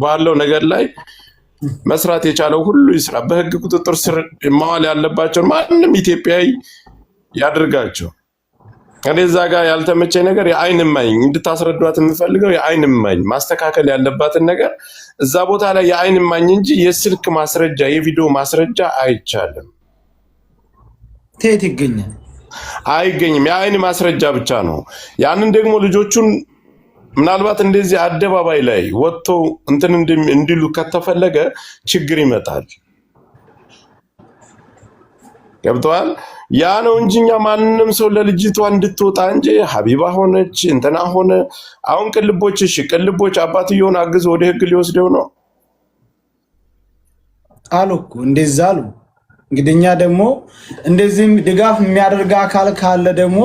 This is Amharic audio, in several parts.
ባለው ነገር ላይ መስራት የቻለው ሁሉ ይስራ። በህግ ቁጥጥር ስር ማዋል ያለባቸው ማንም ኢትዮጵያዊ ያድርጋቸው። እኔ እዛ ጋር ያልተመቸኝ ነገር የአይን እማኝ እንድታስረዷት የምፈልገው የአይን እማኝ ማስተካከል ያለባትን ነገር እዛ ቦታ ላይ የአይን እማኝ እንጂ የስልክ ማስረጃ የቪዲዮ ማስረጃ አይቻልም። የት ይገኛል? አይገኝም። የአይን ማስረጃ ብቻ ነው። ያንን ደግሞ ልጆቹን ምናልባት እንደዚህ አደባባይ ላይ ወጥቶ እንትን እንዲሉ ከተፈለገ ችግር ይመጣል። ገብተዋል። ያ ነው እንጂ እኛ ማንንም ሰው ለልጅቷ እንድትወጣ እንጂ ሀቢባ ሆነች እንትና ሆነ። አሁን ቅልቦች እሺ፣ ቅልቦች አባትየውን አግዞ ወደ ህግ ሊወስደው ነው አሉ እኮ እንደዛ አሉ። እንግዲህ እኛ ደግሞ እንደዚህም ድጋፍ የሚያደርግ አካል ካለ ደግሞ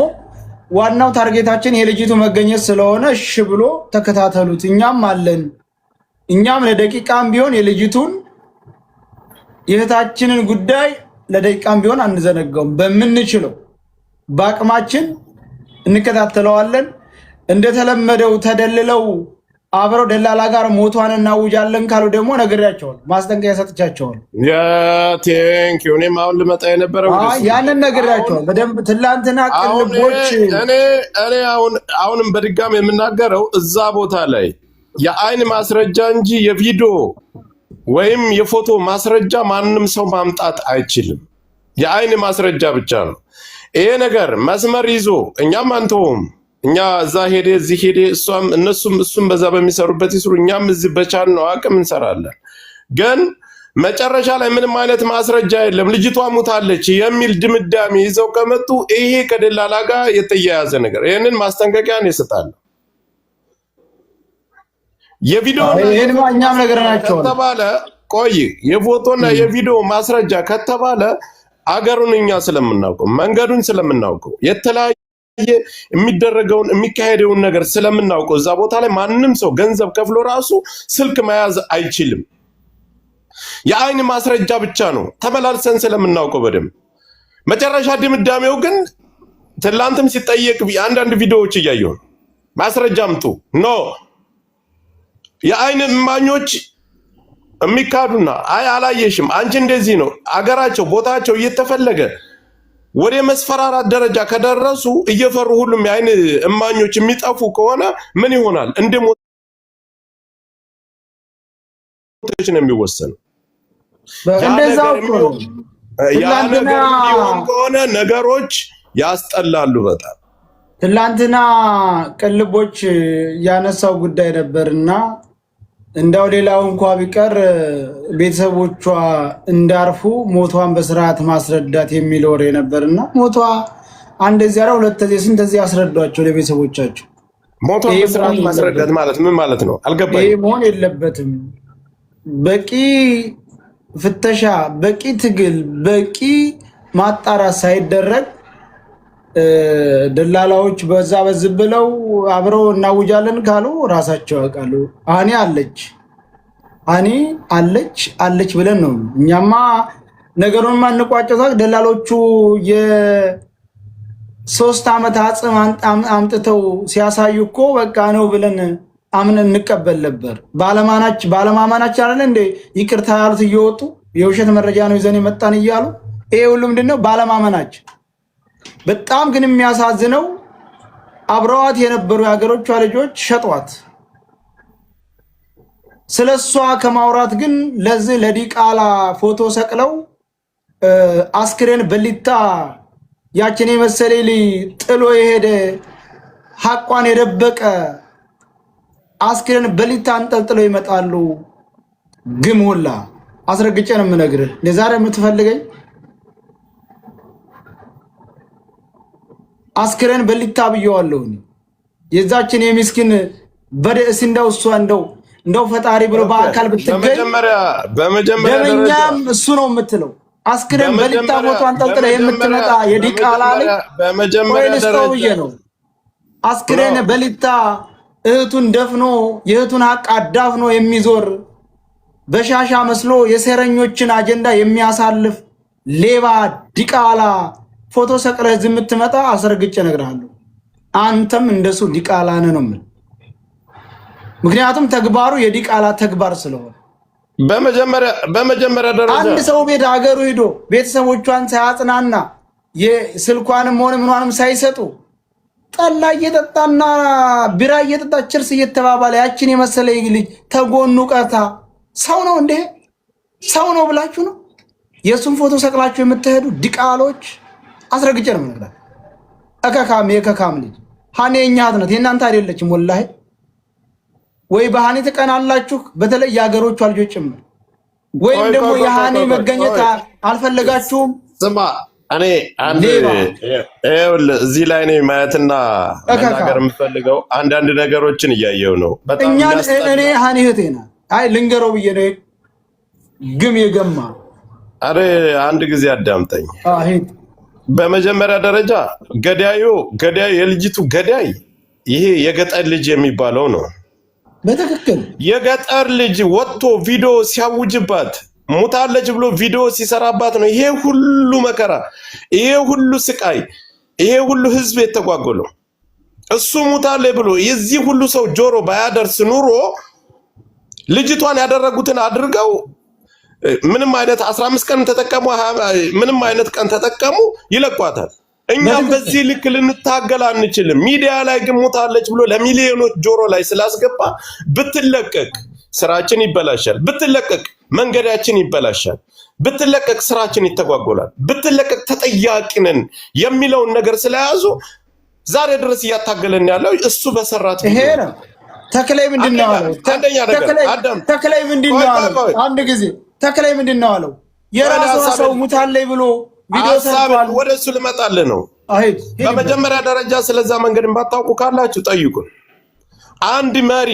ዋናው ታርጌታችን የልጅቱ መገኘት ስለሆነ እሺ ብሎ ተከታተሉት። እኛም አለን። እኛም ለደቂቃም ቢሆን የልጅቱን የእህታችንን ጉዳይ ለደቂቃም ቢሆን አንዘነጋውም። በምንችለው በአቅማችን እንከታተለዋለን። እንደተለመደው ተደልለው አብረው ደላላ ጋር ሞቷን እናውጃለን ካሉ ደግሞ ነግሬያቸዋለሁ፣ ማስጠንቀቂያ ሰጥቻቸዋለሁ። ቴንክ ዩ። እኔም አሁን ልመጣ የነበረው ያንን ነግሬያቸዋለሁ በደንብ። ትላንትና ቅልቦች እኔ አሁንም በድጋሚ የምናገረው እዛ ቦታ ላይ የአይን ማስረጃ እንጂ የቪዲዮ ወይም የፎቶ ማስረጃ ማንም ሰው ማምጣት አይችልም። የአይን ማስረጃ ብቻ ነው። ይሄ ነገር መስመር ይዞ እኛም አንተውም። እኛ እዛ ሄደ እዚህ ሄደ እሱም በዛ በሚሰሩበት ይስሩ፣ እኛም እዚህ በቻልነው አቅም እንሰራለን። ግን መጨረሻ ላይ ምንም አይነት ማስረጃ የለም ልጅቷ ሙታለች የሚል ድምዳሜ ይዘው ከመጡ ይሄ ከደላላ ጋር የተያያዘ ነገር፣ ይህንን ማስጠንቀቂያን ይሰጣል። የቪዲዮ እኛም ነገርናቸው ከተባለ ቆይ የፎቶና የቪዲዮ ማስረጃ ከተባለ አገሩን እኛ ስለምናውቀው መንገዱን ስለምናውቀው የተለያየ የሚደረገውን የሚካሄደውን ነገር ስለምናውቀው እዛ ቦታ ላይ ማንም ሰው ገንዘብ ከፍሎ ራሱ ስልክ መያዝ አይችልም። የአይን ማስረጃ ብቻ ነው ተመላልሰን ስለምናውቀው በደንብ። መጨረሻ ድምዳሜው ግን ትላንትም ሲጠየቅ አንዳንድ ቪዲዮዎች እያየሁ ነው። ማስረጃ አምጡ ኖ የአይን እማኞች የሚካዱና አይ አላየሽም አንቺ እንደዚህ ነው አገራቸው ቦታቸው እየተፈለገ ወደ መስፈራራት ደረጃ ከደረሱ እየፈሩ ሁሉም የአይን እማኞች የሚጠፉ ከሆነ ምን ይሆናል? እንደ ሞቶች ነው የሚወሰነው። እንደዛው ከሆነ ነገሮች ያስጠላሉ በጣም። ትላንትና ቅልቦች ያነሳው ጉዳይ ነበርና እንዳው ሌላው እንኳ ቢቀር ቤተሰቦቿ እንዳርፉ ሞቷን በስርዓት ማስረዳት የሚል ወሬ ነበርና ሞቷ አንደዚህ አራ ሁለተዚህ ስንተዚህ ያስረዷቸው ለቤተሰቦቻቸው። ሞቷን በስርዓት ማስረዳት ማለት ምን ማለት ነው? አልገባኝም። ይሄ መሆን የለበትም። በቂ ፍተሻ፣ በቂ ትግል፣ በቂ ማጣራት ሳይደረግ ደላላዎች በዛ በዝብ ብለው አብረው እናውጃለን ካሉ ራሳቸው ያውቃሉ። አኒ አለች ብለን ነው እኛማ ነገሩን ማንቋጨው። ደላሎቹ የ3 ዓመት አጽም አምጥተው ሲያሳዩ እኮ በቃ ነው ብለን አምነን እንቀበል ነበር። ባለማማናች አይደል እንዴ ይቅርታ ያሉት እየወጡ የውሸት መረጃ ነው ይዘን የመጣን እያሉ። ይሄ ሁሉ ምንድነው? ባለማመናች። በጣም ግን የሚያሳዝነው አብረዋት የነበሩ የሀገሮቿ ልጆች ሸጧት። ስለሷ ከማውራት ግን ለዚህ ለዲቃላ ፎቶ ሰቅለው አስክሬን በሊታ ያችን የመሰለ ጥሎ የሄደ ሐቋን የደበቀ አስክሬን በሊታ አንጠልጥለው ይመጣሉ። ግሙላ አስረግጬ ነው የምነግርህ። ለዛሬ የምትፈልገኝ አስክሬን በሊታ ብየዋለሁ። የዛችን የምስኪን በደስ እንደው እሷ እንደው ፈጣሪ ብሎ በአካል ብትገኝ በመጀመሪያ ደረጃም እሱ ነው የምትለው። አስክሬን በሊታ ፎቶ አንጠልጥለ የምትመጣ የዲቃላ ልጅ በመጀመሪያ ደረጃ ነው። አስክሬን በሊታ እህቱን ደፍኖ የእህቱን ሐቅ አዳፍኖ የሚዞር በሻሻ መስሎ የሴረኞችን አጀንዳ የሚያሳልፍ ሌባ ዲቃላ ፎቶ ሰቅለህ ዝም የምትመጣ አስረግጬ እነግርሃለሁ። አንተም እንደሱ ዲቃላ ነህ ነው የምልህ። ምክንያቱም ተግባሩ የዲቃላ ተግባር ስለሆነ በመጀመሪያ ደረጃ አንድ ሰው ቤት ሀገሩ ሄዶ ቤተሰቦቿን ሳያጽናና የስልኳንም ሆነ ምንዋንም ሳይሰጡ ጠላ እየጠጣና ቢራ እየጠጣ ችርስ እየተባባለ ያችን የመሰለ ልጅ ተጎኑ ቀታ ሰው ነው እንዴ? ሰው ነው ብላችሁ ነው የሱን ፎቶ ሰቅላችሁ የምትሄዱ ዲቃሎች? አስረግጬ ነው የምነግራችሁ። የከካም ልጅ ሀኔ የኛ ናት፣ የእናንተ አይደለችም። ወላሂ ወይ በሀኔ ትቀናላችሁ፣ በተለይ የሀገሮቿ ልጆች ጭምር፣ ወይም ደግሞ የሀኔ መገኘት አልፈለጋችሁም። ስማ እኔ አንድ እዚህ ላይ እኔ ማየትና መናገር የምፈልገው አንዳንድ ነገሮችን እያየው ነው። በጣም እኔ ሀኔ እህቴ ናት። አይ ልንገረው ብዬ ነው ግም የገማ አረ አንድ ጊዜ አዳምጠኝ። በመጀመሪያ ደረጃ ገዳዩ የልጅቱ ገዳይ ይሄ የገጠር ልጅ የሚባለው ነው። በትክክል የገጠር ልጅ ወጥቶ ቪዲዮ ሲያውጅባት ሙታለች ብሎ ቪዲዮ ሲሰራባት ነው ይሄ ሁሉ መከራ፣ ይሄ ሁሉ ስቃይ፣ ይሄ ሁሉ ህዝብ የተጓጎለው። እሱ ሙታለች ብሎ የዚህ ሁሉ ሰው ጆሮ ባያደርስ ኑሮ ልጅቷን ያደረጉትን አድርገው ምንም አይነት 15 ቀን ተጠቀሙ፣ ምንም አይነት ቀን ተጠቀሙ፣ ይለቋታል። እኛም በዚህ ልክ ልንታገል አንችልም። ሚዲያ ላይ ግን ሞታለች ብሎ ለሚሊዮኖች ጆሮ ላይ ስላስገባ ብትለቀቅ ስራችን ይበላሻል፣ ብትለቀቅ መንገዳችን ይበላሻል፣ ብትለቀቅ ስራችን ይተጓጎላል፣ ብትለቀቅ ተጠያቂ ነን የሚለውን ነገር ስለያዙ ዛሬ ድረስ እያታገለን ያለው እሱ በሰራት ይሄ ነው። ተክላይ ምንድነው አለው? ተክላይ ምንድነው አለው? አንድ ጊዜ ተክላይ ምንድነው አለው? የራሱ ሰው ሙታለች ብሎ ቪዲዮ ሰርቷል። ወደሱ ልመጣልህ ነው። በመጀመሪያ ደረጃ ስለዛ መንገድ ባታውቁ ካላችሁ ጠይቁን። አንድ መሪ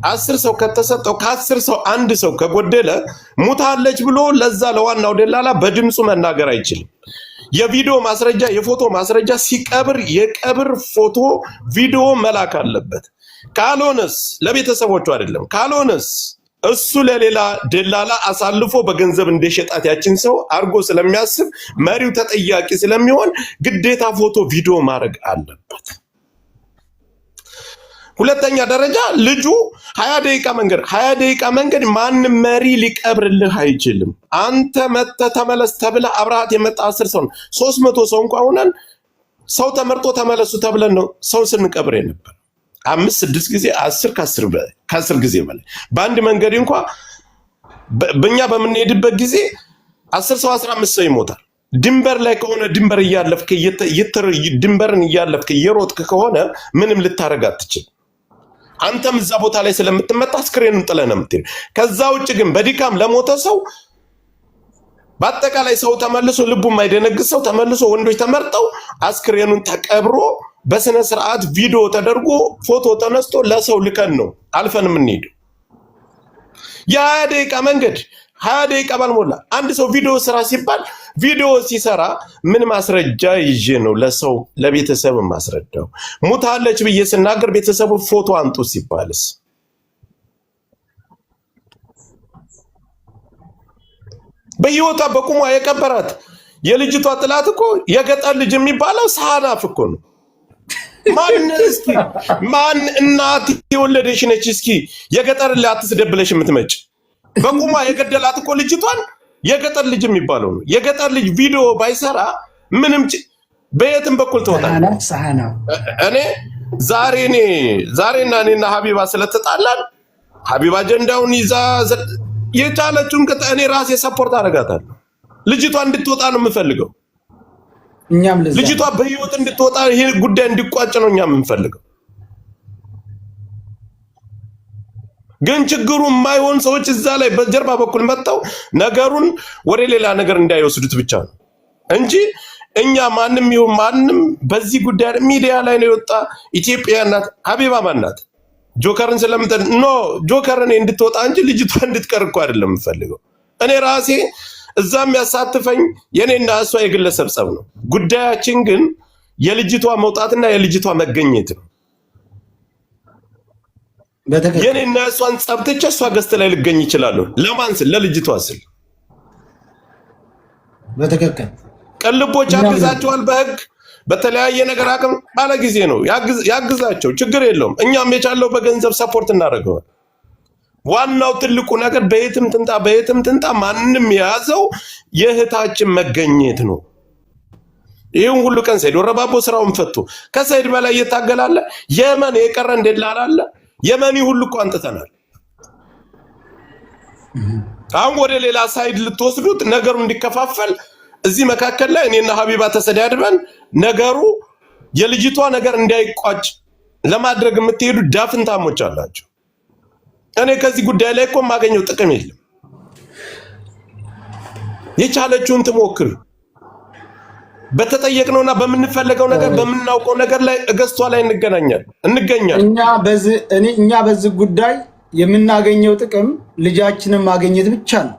10 ሰው ከተሰጠው ከ10 ሰው አንድ ሰው ከጎደለ ሙታለች ብሎ ለዛ ለዋናው ደላላ በድምጹ መናገር አይችልም። የቪዲዮ ማስረጃ የፎቶ ማስረጃ ሲቀብር የቀብር ፎቶ ቪዲዮ መላክ አለበት። ካልሆነስ ለቤተሰቦቹ አይደለም፣ ካልሆነስ እሱ ለሌላ ደላላ አሳልፎ በገንዘብ እንደሸጣት ያችን ሰው አርጎ ስለሚያስብ መሪው ተጠያቂ ስለሚሆን ግዴታ ፎቶ ቪዲዮ ማድረግ አለበት። ሁለተኛ ደረጃ ልጁ 20 ደቂቃ መንገድ ማንም መሪ ሊቀብርልህ አይችልም። አንተ መተህ ተመለስ ተብለህ አብረሃት የመጣ 10 ሰው 300 ሰው እንኳን ሆነን ሰው ተመርጦ ተመለሱ ተብለን ነው ሰው ስንቀብር ነበር። 5-6 ጊዜ 10 ከ10 ጊዜ በላይ በአንድ መንገድ እንኳን በእኛ በምንሄድበት ጊዜ 10 ሰው 15 ሰው ይሞታል። ድንበር ላይ ከሆነ ድንበር እያለፍክ ድንበርን እያለፍክ እየሮጥክ ከሆነ ምንም ልታረግ አትችል። አንተም እዛ ቦታ ላይ ስለምትመጣ አስክሬኑን ጥለህ ነው የምትሄድ። ከዛ ውጭ ግን በድካም ለሞተ ሰው በአጠቃላይ ሰው ተመልሶ ልቡ የማይደነግጥ ሰው ተመልሶ ወንዶች ተመርጠው አስክሬኑን ተቀብሮ በስነ ስርዓት ቪዲዮ ተደርጎ ፎቶ ተነስቶ ለሰው ልከን ነው አልፈን የምንሄደው። የ20 ደቂቃ መንገድ 20 ደቂቃ ባልሞላ አንድ ሰው ቪዲዮ ስራ ሲባል ቪዲዮ ሲሰራ ምን ማስረጃ ይዤ ነው ለሰው ለቤተሰብ ማስረዳው? ሙታለች ብዬ ስናገር ቤተሰቡ ፎቶ አንጡ ሲባልስ? በህይወቷ በቁሟ የቀበራት የልጅቷ ጥላት እኮ የገጠር ልጅ የሚባለው ሳናፍ እኮ ነው። ማን እናት የወለደሽ ነች? እስኪ የገጠር ላይ አትስደብለሽ የምትመጭ በቁሟ የገደላት እኮ ልጅቷን የገጠር ልጅ የሚባለው ነው። የገጠር ልጅ ቪዲዮ ባይሰራ ምንም በየትም በኩል ትወጣለች። እኔ ዛሬና እኔና ሀቢባ ስለተጣላን ሀቢባ አጀንዳውን ይዛ የቻለችውን እኔ ራሴ ሰፖርት አደርጋታለሁ። ልጅቷ እንድትወጣ ነው የምፈልገው። ልጅቷ በህይወት እንድትወጣ ይሄ ጉዳይ እንዲቋጭ ነው እኛ የምንፈልገው። ግን ችግሩ የማይሆን ሰዎች እዛ ላይ በጀርባ በኩል መጣው ነገሩን ወደ ሌላ ነገር እንዳይወስዱት ብቻ ነው እንጂ እኛ ማንም ይሁን ማንም በዚህ ጉዳይ ሚዲያ ላይ ነው የወጣ። ኢትዮጵያ ናት። ሀቢባ ማናት? ጆከርን ስለምጠን ኖ ጆከርን እንድትወጣ እንጂ ልጅቷ እንድትቀር እኮ አይደለም የምፈልገው። እኔ ራሴ እዛም ያሳትፈኝ የኔና እሷ የግለሰብ ጸብ ነው። ጉዳያችን ግን የልጅቷ መውጣትና የልጅቷ መገኘት ነው። የኔና እሷን ጸብ ትቼ እሷ ገስት ላይ ልገኝ ይችላል። ለማን ስል? ለልጅቷ ስል። በትክክል ቅልቦች አግዛቸዋል በህግ በተለያየ ነገር አቅም ባለ ጊዜ ነው ያግዛቸው፣ ችግር የለውም። እኛም የቻለው በገንዘብ ሰፖርት እናደርገዋል። ዋናው ትልቁ ነገር በየትም ትንጣ ማንም የያዘው የእህታችን መገኘት ነው። ይሄን ሁሉ ቀን ሰይድ ወረባቦ ስራውን ፈቶ ከሰይድ በላይ እየታገላለ የመን የቀረ እንደላላለ የመኒ ሁሉ እኮ አንጥተናል። አሁን ወደ ሌላ ሳይድ ልትወስዱት ነገሩ እንዲከፋፈል እዚህ መካከል ላይ እኔና ሀቢባ ተሰዳድበን ነገሩ የልጅቷ ነገር እንዳይቋጭ ለማድረግ የምትሄዱ ዳፍንታሞች አላችሁ። እኔ ከዚህ ጉዳይ ላይ እኮ ማገኘው ጥቅም የለም። የቻለችውን ትሞክር። በተጠየቅነውና በምንፈልገው ነገር በምናውቀው ነገር ላይ እገስቷ ላይ እንገኛለን። እኛ በዚህ ጉዳይ የምናገኘው ጥቅም ልጃችንን ማግኘት ብቻ ነው።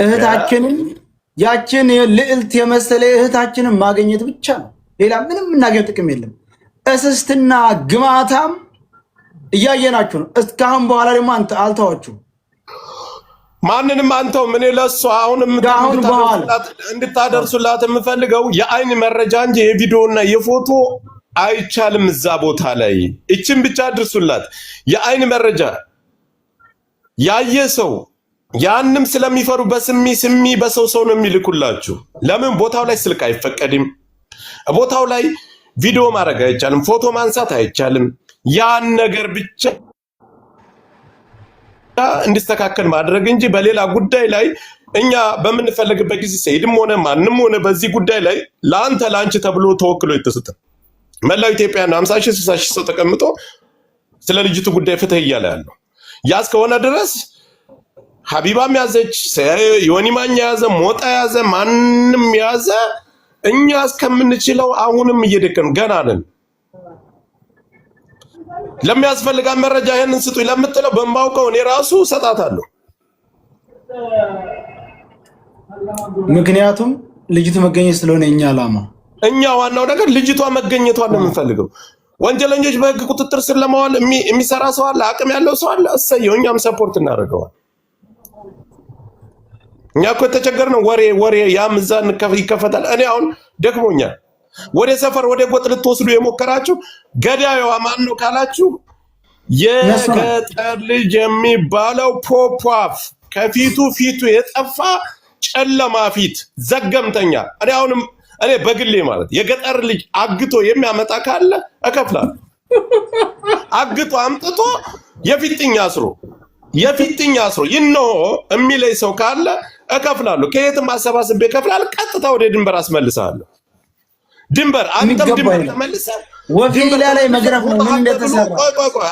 እህታችንን ያችን ልዕልት የመሰለ እህታችንን ማግኘት ብቻ ነው። ሌላ ምንም የምናገኘው ጥቅም የለም። እስስትና ግማታም እያየናችሁ ነው። እስካሁን በኋላ ደግሞ አልተዋችሁም። ማንንም አንተው ምን ለሷ አሁንም እንድታደርሱላት የምፈልገው የአይን መረጃ እንጂ የቪዲዮና የፎቶ አይቻልም። እዛ ቦታ ላይ እቺን ብቻ አድርሱላት። የአይን መረጃ ያየ ሰው ያንንም ስለሚፈሩ በስሚ በሰው ነው የሚልኩላችሁ። ለምን ቦታው ላይ ስልክ አይፈቀድም። ቦታው ላይ ቪዲዮ ማድረግ አይቻልም፣ ፎቶ ማንሳት አይቻልም። ያን ነገር ብቻ እንዲስተካከል ማድረግ እንጂ በሌላ ጉዳይ ላይ እኛ በምንፈልግበት ጊዜ ሰይድም ሆነ ማንም ሆነ በዚህ ጉዳይ ላይ ለአንቺ ተብሎ ተወክሎ የተሰጠ መላው ኢትዮጵያ 50 ሺህ 60 ሺህ ሰው ተቀምጦ ስለ ልጅቱ ጉዳይ ፍትህ እያለ ያለው ያስ ከሆነ ድረስ ሀቢባም ያዘች፣ ዮኒ ማኛ ያዘ፣ ሞጣ ያዘ፣ ማንም ያዘ፣ እኛ እስከምንችለው አሁንም እየደከም ገና ነን። ለሚያስፈልጋ መረጃ ይሄንን ስጡኝ ለምትለው በማውቀው እኔ ራሱ ሰጣታለሁ። ምክንያቱም ልጅቱ መገኘት ስለሆነ እኛ ዋናው ነገር ልጅቷ መገኘቷን ነው የምንፈልገው። ወንጀለኞች በህግ ቁጥጥር ስር ለማዋል የሚሰራ ሰው አለ፣ አቅም ያለው ሰው አለ፣ እሰየው፣ እኛም ሰፖርት እናደርገዋል። እኛ እኮ የተቸገርነው ወሬ ያም እዛ ይከፈታል። እኔ አሁን ደክሞኛል። ወደ ሰፈር ወደ ጎጥ ልትወስዱ የሞከራችሁ ገዳዩዋ ማን ነው ካላችሁ የገጠር ልጅ የሚባለው ፖፖፍ ከፊቱ የጠፋ ጨለማ ፊት ዘገምተኛ። እኔ በግሌ ማለት የገጠር ልጅ አግቶ የሚያመጣ ካለ እከፍላለሁ። አግቶ አምጥቶ የፊጥኛ አስሮ ይነሆ የሚለይ ሰው ካለ እከፍላለሁ። ከየትም አሰባስቤ እከፍላለሁ። ቀጥታ ወደ ድንበር አስመልሳለሁ። ድንበር አንተም ድንበር ተመልሰህ ወፊላ ላይ መግረፍ ነው። ምን እንደተሰራ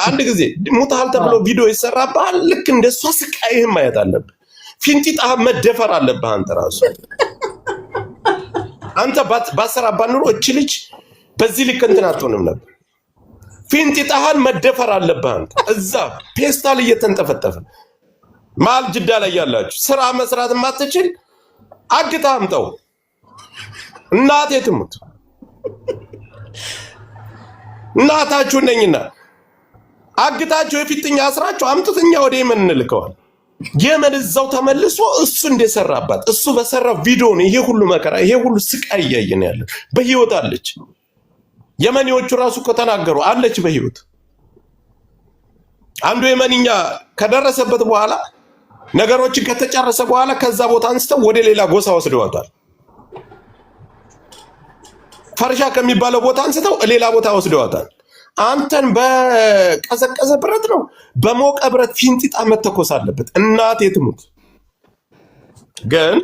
አንድ ጊዜ ሙታል ተብሎ ቪዲዮ ይሰራብሃል። ልክ እንደሷ ስቃይህም ማየት አለብህ። ፊንጢጣ መደፈር አለብህ። አንተ ባሰራባ ኑሮ እቺ ልጅ በዚህ ልክ እንትን አትሆንም ነበር። ፊንጢጣህን መደፈር አለብህ። አንተ እዛ ፔስታል እየተንጠፈጠፈ ማል ጅዳ ላይ ያላችሁ ስራ መስራት ማትችል አግታ አምጣው። እናቴ ትሙት እናታችሁ ነኝና አግታችሁ የፊጥኛ አስራችሁ አምጥተኛ ወደ የመን እንልከዋል። የመን እዛው ተመልሶ እሱ እንደሰራባት እሱ በሰራው ቪዲዮ ነው ይሄ ሁሉ መከራ ይሄ ሁሉ ስቃይ እያየን ያለ። በህይወት አለች። የመኒዎቹ ራሱ ከተናገሩ አለች በህይወት። አንዱ የመንኛ ከደረሰበት በኋላ ነገሮችን ከተጨረሰ በኋላ ከዛ ቦታ አንስተው ወደ ሌላ ጎሳ ወስደዋታል። ፈርሻ ከሚባለው ቦታ አንስተው ሌላ ቦታ ወስደዋታል። አንተን በቀዘቀዘ ብረት ነው በሞቀ ብረት ፊንጢጣ መተኮስ አለበት። እናቴ ትሙት። ግን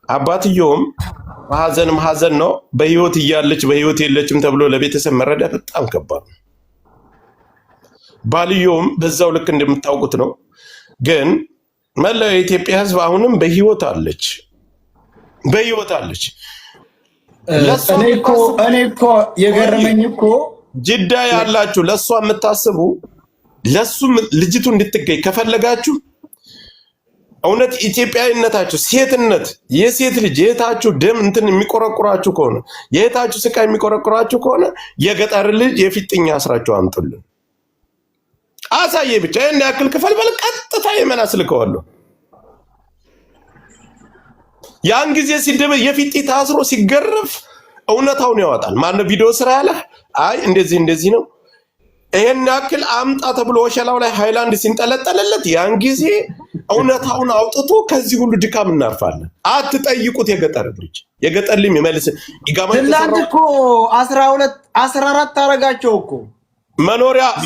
አባትየውም ሀዘን ነው። በህይወት እያለች በህይወት የለችም ተብሎ ለቤተሰብ መረዳት በጣም ከባድ ነው። ባልየውም በዛው ልክ እንደምታውቁት ነው። ግን መላው የኢትዮጵያ ህዝብ አሁንም በህይወት አለች። እኔ እኮ የገረመኝ እኮ ጅዳ ያላችሁ ለሷ የምታስቡ ለሱ ልጅቱ እንድትገኝ ከፈለጋችሁ እውነት ኢትዮጵያዊነታችሁ ሴትነት የሴት ልጅ የታችሁ ደም እንትን የሚቆረቁራችሁ ከሆነ የታችሁ ስቃይ የሚቆረቁራችሁ ከሆነ የገጠር ልጅ የፊጥኛ አስራችሁ አምጡልን። አሳየ ብቻ እና ያክል ክፈል በል ቀጥታ የመን አስልከዋለሁ። ያን ጊዜ ሲደበ የፊት ታስሮ ሲገረፍ እውነታውን ያወጣል። ማነው ቪዲዮ ስራ ያለ? አይ እንደዚህ ነው ይሄን ያክል አምጣ ተብሎ ወሸላው ላይ ሃይላንድ ሲንጠለጠለለት ያን ጊዜ እውነታውን አውጥቶ ከዚህ ሁሉ ድካም እናርፋለን። አትጠይቁት። የገጠር ልጅ የገጠር ልጅ ይመልስ ይጋማን ትላንት እኮ 12 14 አረጋቸው እኮ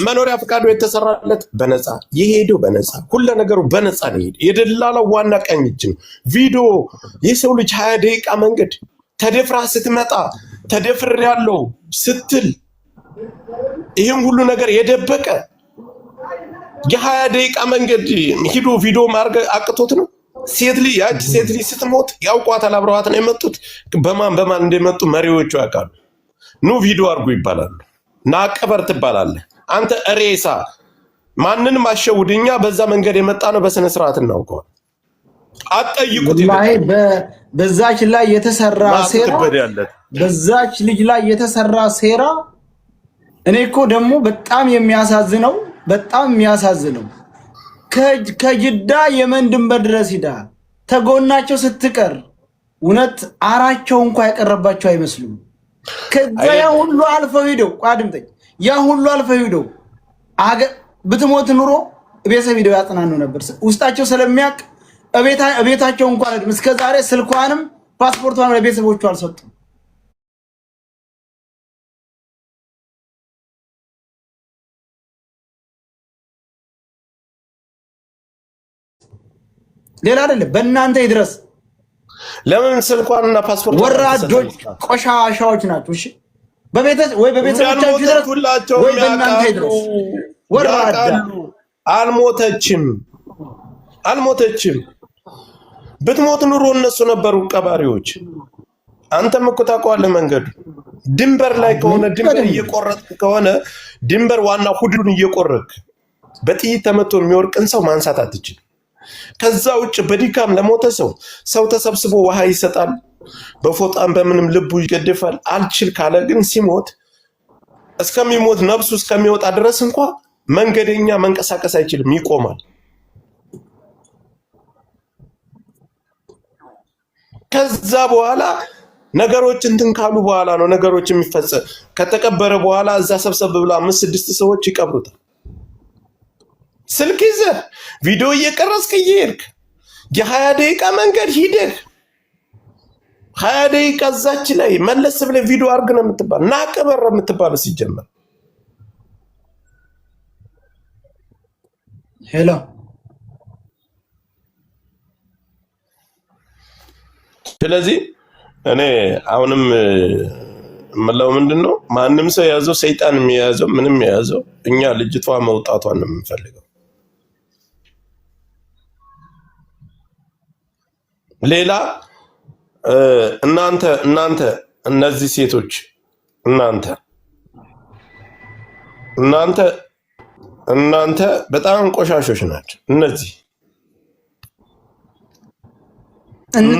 መኖሪያ ፈቃዱ የተሰራለት በነፃ የሄደው በነፃ ሁሉ ነገሩ በነፃ ነው። የደላላው ዋና ቀኝ እጅ ነው። ቪዲዮ የሰው ልጅ 20 ደቂቃ መንገድ ተደፍራ ስትመጣ ተደፍር ያለው ስትል ይሄን ሁሉ ነገር የደበቀ የ20 ደቂቃ መንገድ ሂዶ ቪዲዮ ማርገ አቅቶት ነው። ሴት ልጅ ስትሞት ያውቋታል። አብረዋት ነው የመጡት። በማን እንደመጡ መሪዎቹ ያውቃሉ። ኑ ቪዲዮ አርጉ ይባላሉ። ናቀበር ትባላለህ አንተ ሬሳ። ማንንም አሸውድኛ በዛ መንገድ የመጣ ነው። በስነ ስርዓት እናውቀው። አጠይቁት። በዛች ላይ የተሰራ ሴራ በዛች ልጅ ላይ የተሰራ ሴራ እኔ እኮ ደግሞ በጣም የሚያሳዝነው ከጅዳ የመን ድንበር ድረስ ሂዳ ተጎናቸው ስትቀር እውነት አራቸው እንኳን ያቀረባቸው አይመስሉም። ከዛ ያ ሁሉ አልፈው ሄደው ቋድምጠኝ ያ ሁሉ አልፈው ሄደው ብትሞት ኑሮ ቤተሰብ ሄደው ያጽናኑ ነበር። ውስጣቸው ስለሚያቅ እቤታቸው እንኳን እስከዛሬ ስልኳንም ፓስፖርቷን ለቤተሰቦቹ አልሰጡም። ሌላ አይደለም በእናንተ ይድረስ። ለምን ስልኳንና ፓስፖርት ወራዶች ቆሻሻዎች ናቸው። እሺ በቤተሰቦቻችሁ ይድረስ ወይ በእናንተ ይድረስ። ወራዳ አልሞተችም። ብትሞት ኑሮ እነሱ ነበሩ ቀባሪዎች። አንተም እኮ ታውቀዋለህ መንገዱ። ድንበር ላይ ከሆነ ድንበር እየቆረጥክ ከሆነ ድንበር ዋና ሁሉን እየቆረጥክ በጥይት ተመቶ የሚወርቅን ሰው ማንሳት አትችልም። ከዛ ውጭ በድካም ለሞተ ሰው ተሰብስቦ ውሃ ይሰጣል። በፎጣም በምንም ልቡ ይገድፋል። አልችል ካለ ግን ሲሞት እስከሚሞት ነፍሱ እስከሚወጣ ድረስ እንኳን መንገደኛ መንቀሳቀስ አይችልም፣ ይቆማል። ከዛ በኋላ ነገሮች እንትን ካሉ በኋላ ነው ነገሮች የሚፈጸም። ከተቀበረ በኋላ እዛ ሰብሰብ ብሎ 5-6 ሰዎች ይቀብሩታል። ስልክ ይዘህ ቪዲዮ እየቀረጽክ እየሄድክ የ20 ደቂቃ መንገድ ሂደህ 20 ደቂቃ እዛች ላይ መለስ ብለህ ቪዲዮ አርግ ነው የምትባል። ናቀበር የምትባለው ሲጀመር ሄሎ። ስለዚህ እኔ አሁንም መላው ምንድነው ማንም ሰው ያዘው ሰይጣን የሚያዘው ምንም ያዘው እኛ ልጅቷ መውጣቷን ነው የምንፈልገው። ሌላ እናንተ እነዚህ ሴቶች እናንተ በጣም ቆሻሾች ናቸው። እነዚህ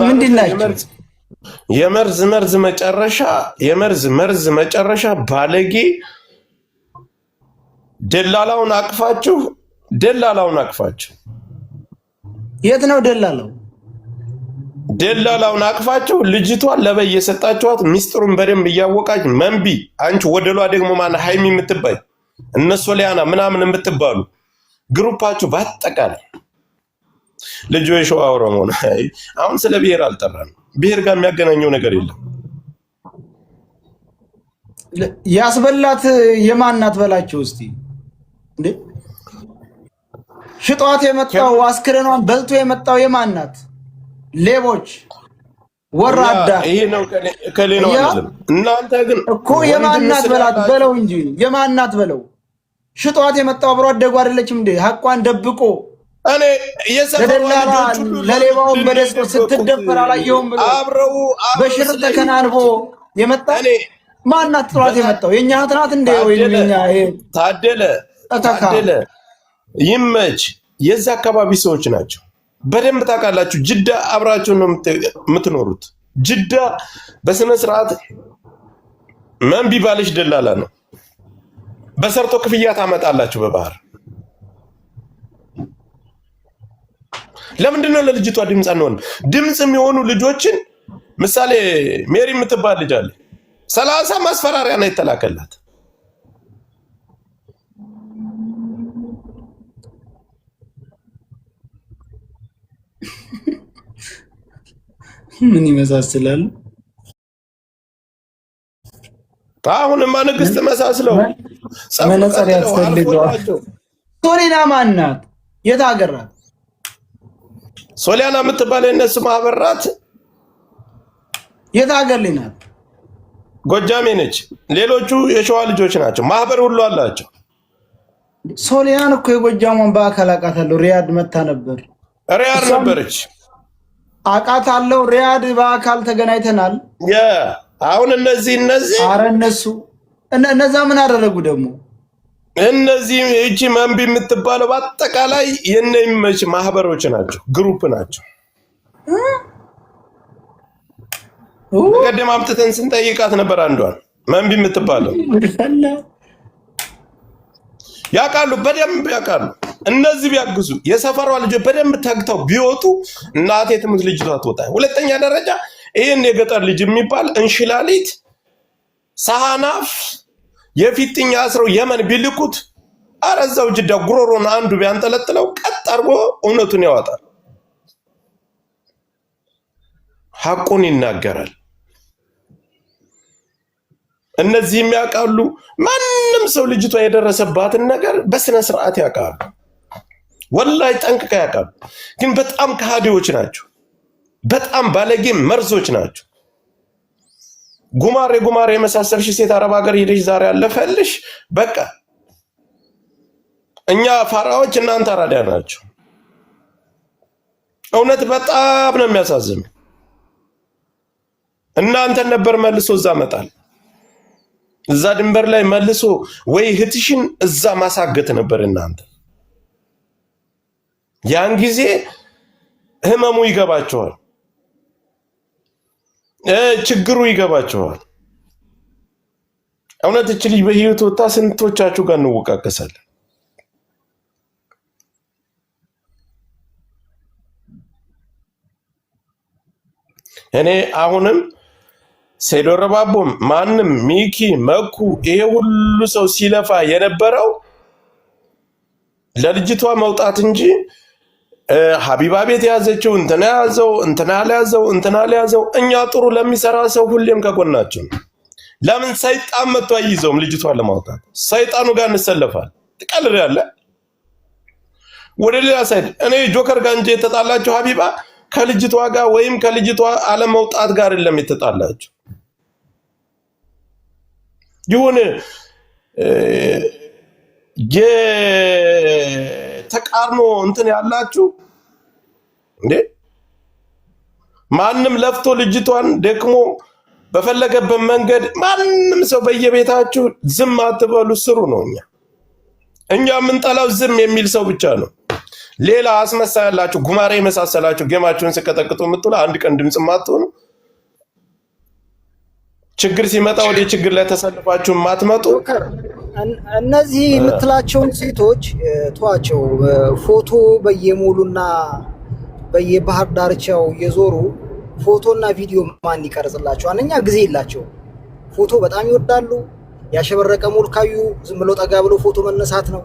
ምንድን ናቸው? የመርዝ መጨረሻ ባለጌ። ደላላውን አቅፋችሁ የት ነው ደላላው? ደላላውን አቅፋችሁ ልጅቷን ለበይ የሰጣችኋት ሚስጥሩን በደንብ እያወቃች መንቢ። አንቺ ወደሏ ደግሞ ማን ሃይሚ የምትባይ እነሱ ሊያና ምናምን የምትባሉ ግሩፓችሁ በአጠቃላይ ልጅ የሸዋ ኦሮሞ ነው። አሁን ስለ ብሔር አልጠራንም። ብሔር ጋር የሚያገናኘው ነገር የለም። ያስበላት የማናት በላችሁ እስቲ እንዴ! ሽጧት የመጣው አስክሬኗን በልቶ የመጣው የማናት? ሌቦች ወራዳ። ይሄ ነው ከሌ ነው አይደለም። እናንተ ግን እኮ የማናት በላት በለው እንጂ የማናት በለው። ሽጧት የመጣው አብሮ አደጉ አይደለችም እንዴ? ሐቋን ደብቆ እኔ የሰፈራጆች ሁሉ ለሌባውን በደስታ ስትደፈር አላየሁም ብሎ አብረው በሽር ተከናንቦ የመጣ ማናት? ጥሏት የመጣው የኛ እህት ናት እንዴ? ወይ የኛ ይሄ ታደለ ይመች የዛ አካባቢ ሰዎች ናቸው። በደንብ ታውቃላችሁ። ጅዳ አብራችሁ ነው የምትኖሩት። ጅዳ በስነ ስርዓት መንቢ ባለሽ ደላላ ነው። በሰርቶ ክፍያ ታመጣላችሁ በባህር። ለምንድን ነው ለልጅቷ ድምፅ አንሆን? ድምፅ የሚሆኑ ልጆችን ምሳሌ ሜሪ የምትባል ልጅ አለ። 30 ማስፈራሪያ ነው የተላከላት። ምን ይመሳሰላል? አሁንማ ንግስት መሳስለው መነጽር ያስፈልገዋል። ሶሊና ማን ናት? የት ሀገር ናት? ሶሊያና የምትባል የእነሱ ማህበራት የት ሀገር ላይ ናት? ጎጃሜ ነች። ሌሎቹ የሸዋ ልጆች ናቸው። ማህበር ሁሉ አላቸው። ሶሊያን እኮ የጎጃሟን በአካል አውቃታለሁ። ሪያድ መታ ነበር። ሪያድ ነበረች። አውቃታለሁ። ሪያድ በአካል ተገናኝተናል። አሁን እነዚህ ኧረ እነዛ ምን አደረጉ ደግሞ? እነዚህ እቺ መንቢ የምትባለው በአጠቃላይ የነይመች ማህበሮች ናቸው፣ ግሩፕ ናቸው። ቀደም አምጥተን ስንጠይቃት ነበር አንዷን መንቢ የምትባለው። ያውቃሉ፣ በደንብ ያውቃሉ። እነዚህ ቢያግዙ የሰፈሯ ልጆች በደንብ ተግተው ቢወጡ እናቴ ትሙት ልጅቷ ትወጣ። ሁለተኛ ደረጃ ይሄን የገጠር ልጅ የሚባል እንሽላሊት ሳሃናፍ የፊትኛ አስረው የመን ቢልኩት አረዛው ጅዳ ጉሮሮን አንዱ ቢያንጠለጥለው ቀጥ አርጎ እውነቱን ያወጣል፣ ሐቁን ይናገራል። እነዚህም ያውቃሉ። ማንም ሰው ልጅቷ የደረሰባትን ነገር በስነ ስርዓት ያውቃሉ። ወላሂ ጠንቅቀ ያውቃሉ። ግን በጣም ከሃዲዎች ናቸው። በጣም ባለጌ መርዞች ናቸው። ጉማሬ የመሳሰልሽ ሴት አረብ ሀገር ሄደሽ ዛሬ አለፈልሽ። በቃ እኛ ፋራዎች እናንተ አራዳ ናቸው። እውነት በጣም ነው የሚያሳዝን። እናንተን ነበር መልሶ እዛ መጣል፣ እዛ ድንበር ላይ መልሶ ወይ እህትሽን እዛ ማሳገት ነበር እናንተ። ያን ጊዜ ህመሙ ይገባቸዋል፣ ችግሩ ይገባቸዋል። እውነት እቺ ልጅ በህይወት ወጣ ስንቶቻችሁ ጋር እንወቃቀሳለን? እኔ አሁንም ሰይዶ ረባቦም ማንም ሚኪ መኩ ይሄ ሁሉ ሰው ሲለፋ የነበረው ለልጅቷ መውጣት እንጂ ሀቢባ ቤት ያዘችው እንትና ያዘው እንትና ያዘው። እኛ ጥሩ ለሚሰራ ሰው ሁሌም ከጎናችን። ለምን ሰይጣን መጥቶ አይይዘውም? ልጅቷን ለማውጣት ሰይጣኑ ጋር እንሰለፋል። ትቀልዳለህ ወደ ሌላ ሳይድ። እኔ ጆከር ጋር እንጂ የተጣላቸው ሀቢባ ከልጅቷ ጋር ወይም ከልጅቷ አለመውጣት ጋር አይደለም የተጣላቸው። ይሁን የተቃርኖ እንትን ያላችሁ እንዴ ማንም ለፍቶ ልጅቷን ደክሞ በፈለገበት መንገድ ማንም ሰው በየቤታችሁ ዝም አትበሉ፣ ስሩ ነው። እኛ የምንጠላው ዝም የሚል ሰው ብቻ ነው። ሌላ አስመሳይ ያላችሁ ጉማሬ የመሳሰላችሁ ጌማችሁን ስቀጠቅጡ የምትሉ አንድ ቀን ድምጽ ማትሆኑ፣ ችግር ሲመጣ ወደ ችግር ላይ ተሰልፋችሁ ማትመጡ እነዚህ የምትላቸውን ሴቶች ተዋቸው። ፎቶ በየሞሉና በየባህር ዳርቻው የዞሩ ፎቶና ቪዲዮ ማን ይቀርጽላቸው? አንኛ ጊዜ የላቸው። ፎቶ በጣም ይወዳሉ። ያሸበረቀ ሞል ካዩ ዝም ብሎ ጠጋ ብሎ ፎቶ መነሳት ነው።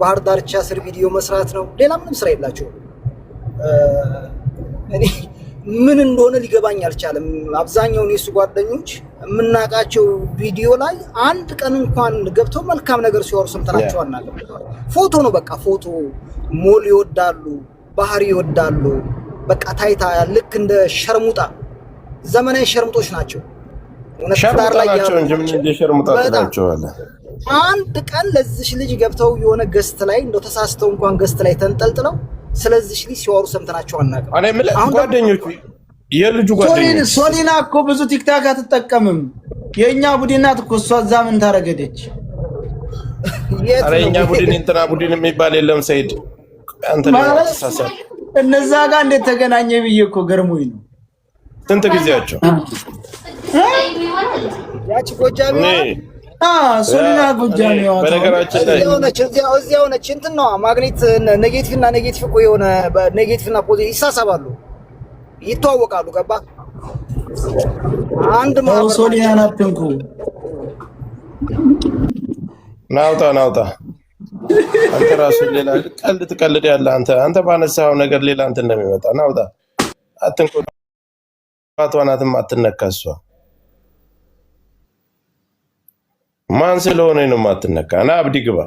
ባህር ዳርቻ ስር ቪዲዮ መስራት ነው። ሌላ ምንም ስራ የላቸው። እኔ ምን እንደሆነ ሊገባኝ አልቻለም። አብዛኛውን የሱ ጓደኞች የምናውቃቸው ቪዲዮ ላይ አንድ ቀን እንኳን ገብተው መልካም ነገር ሲወሩ ሰምተናቸው አናውቅም። ፎቶ ነው በቃ ፎቶ። ሞል ይወዳሉ፣ ባህር ይወዳሉ። በቃ ታይታ ልክ እንደ ሸርሙጣ ዘመናዊ ሸርሙጦች ናቸው። አንድ ቀን ለዚህ ልጅ ገብተው የሆነ ገስት ላይ እንደው ተሳስተው እንኳን ገስት ላይ ተንጠልጥለው ስለዚህ ልጅ ሲወሩ ሰምተናቸው አናውቅም። እኔ ማለት ጓደኞቹ የልጁ ጓደኞች ሶሊና እኮ ብዙ ቲክታክ አትጠቀምም። የኛ ቡድን ናት እኮ እሷ። እዛ ምን ታረገደች? ኧረ የኛ ቡድን እንትና ቡድን የሚባል የለም ሰይድ። አንተ ተሳሳተ። እነዛ ጋር እንዴት ተገናኘ ብዬ እኮ ገርሞኝ ነው። ስንት ጊዜያቸው ያቺ ጎጃሚ ሶሊና ጎጃሚ ነው። በነገራችን ላይ እዚያው ነች እንትን ነው ማግኔት ኔጌቲቭ እና ኔጌቲቭ እኮ የሆነ ኔጌቲቭ እና ፖዚቲቭ ይሳሳባሉ፣ ይተዋወቃሉ። ገባ አንድ ማህበር ሶሊያና አትንኩ። ናውጣ አንተ ራሱ ሌላ ቀልድ ትቀልድ ያለ አንተ ባነሳው ነገር ሌላ አንተ እንደሚመጣ ናውጣ። አትንኩ ባቷናትም አትነካሷ። ማን ስለሆነ ነው ማትነካ? እና አብዲ ግባ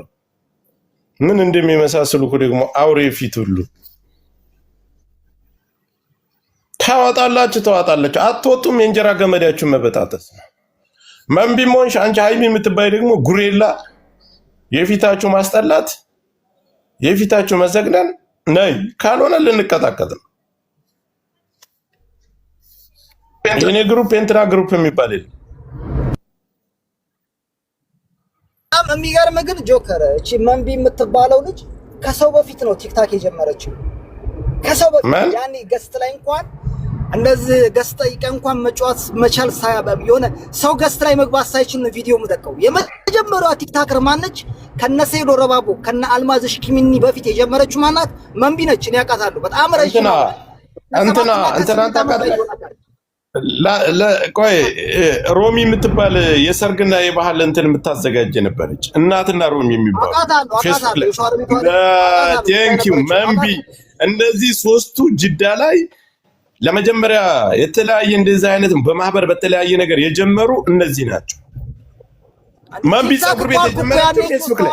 ምን እንደሚመሳሰሉ ደግሞ አውሬ ፊት ሁሉ ታወጣላችሁ። አትወጡም። የእንጀራ ገመዳችሁ መበጣጠስ ነው። መንቢሞንሽ አንቺ ሃይሚ የምትባይ ደግሞ ጉሬላ የፊታችሁ ማስጠላት የፊታችሁ መዘግነን ነይ። ካልሆነ ልንቀጣቀጥ ነው። የኔ ግሩፕ እንትና ግሩፕ የሚባል የለም። በጣም የሚገርም ግን ጆከር እቺ መንቢ የምትባለው ልጅ ከሰው በፊት ነው ቲክታክ የጀመረችው። ከሰው በፊት ያኔ ገስት ላይ እንኳን እንደዚህ ገስት ላይ እንኳን መጫወት መቻል ሳያበብ የሆነ ሰው ገስት ላይ መግባት ሳይችል ነው ቪዲዮ የምደቀው። የመጀመሪያዋ ቲክታከር ማነች? ከነ ሴዶ ረባቦ ከነ አልማዝሽ ኪሚኒ በፊት የጀመረችው ማናት? መንቢ ነች። እኔ አውቃታለሁ። በጣም ረጅም እንትና ታውቃለህ? ቆይ ሮሚ የምትባል የሰርግና የባህል እንትን የምታዘጋጅ ነበረች። እናትና ሮሚ የሚባሉ ቴንኪው መንቢ። እነዚህ ሶስቱ ጅዳ ላይ ለመጀመሪያ የተለያየ እንደዚህ አይነት በማህበር በተለያየ ነገር የጀመሩ እነዚህ ናቸው። መንቢ ፀጉር ቤት የጀመረችው ፌስቡክ ላይ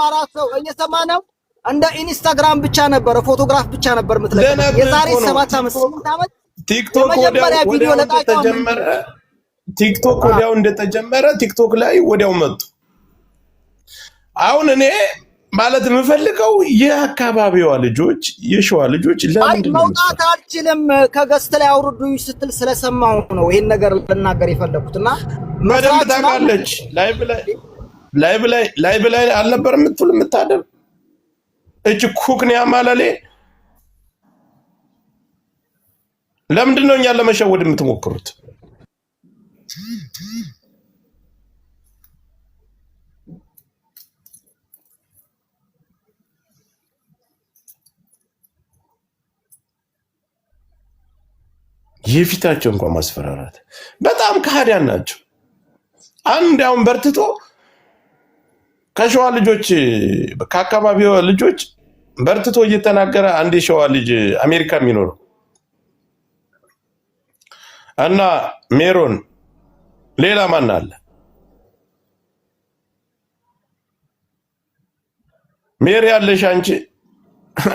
እየሰማነው እንደ ኢንስታግራም ብቻ ነበረ፣ ፎቶግራፍ ብቻ ነበር የምትለቀው። የዛሬ 7 ዓመት 8 ዓመት ቲክቶክ ወዲያው እንደተጀመረ ቲክቶክ ላይ ወዲያው መጡ። አሁን እኔ ማለት የምፈልገው የአካባቢዋ ልጆች የሸዋ ልጆች ለምንድን ነው መውጣት አልችልም ከገስት ላይ አውርዱኝ ስትል ስለሰማሁ ነው ይሄን ነገር ልናገር የፈለኩትና በደንብ ታውቃለች። ላይቭ ላይ አልነበር የምትውል የምታደር እቺ ኩክኒያ ማለሌ ለምንድን ነው እኛን ለመሸወድ የምትሞክሩት? የፊታቸው እንኳን ማስፈራራት በጣም ከሃዲያን ናቸው። አንድ ያውን በርትቶ ከሸዋ ልጆች ከአካባቢው ልጆች በርትቶ እየተናገረ አንድ የሸዋ ልጅ አሜሪካ የሚኖረው እና ሜሮን ሌላ ማን አለ? ሜሪ ያለሽ አንቺ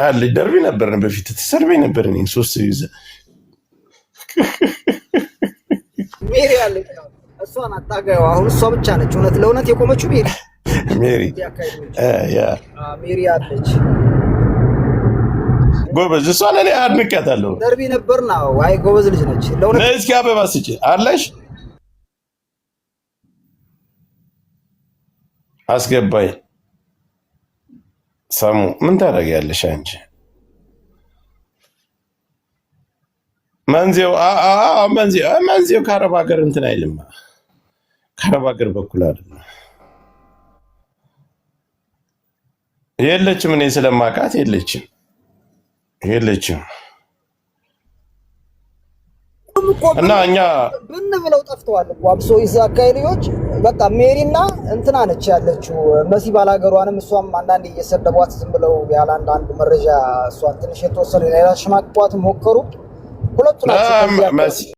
አለ ደርቢ ነበር በፊት ተሰርበኝ ነበር እኔ 3 ይዘ ሜሪ ያለች እሷን አጣጋው አሁን እሷ ብቻ ነች እውነት ለእውነት የቆመችው ሜሪ ያ ሜሪ ያለች ጎበዝ እሷ ለኔ አድንቄያታለሁ። ደርቢ ነበርና አይ ጎበዝ ልጅ ነች ለእውነት። እስኪ አበባ ስጪ አለሽ አስገባይ ሰሙ ምን ታደርጊያለሽ አንቺ? መንዜው ከአረብ ሀገር እንትን አይልም። ከአረብ ሀገር በኩል አይደለም የለችም። እኔ ስለማውቃት የለችም። እና እኛ ብን ብለው ጠፍተዋል እኮ አብሶ ይዛ አካባቢዎች በቃ ሜሪና እንትና ነች ያለችው መሲ ባላገሯንም እሷም አንዳንዴ እየሰደቧት ዝም ብለው ያለ አንድ መረጃ እሷን ትንሽ የተወሰነ ሌላ ሽማቅቋት ሞከሩ። ሁለቱ ናቸው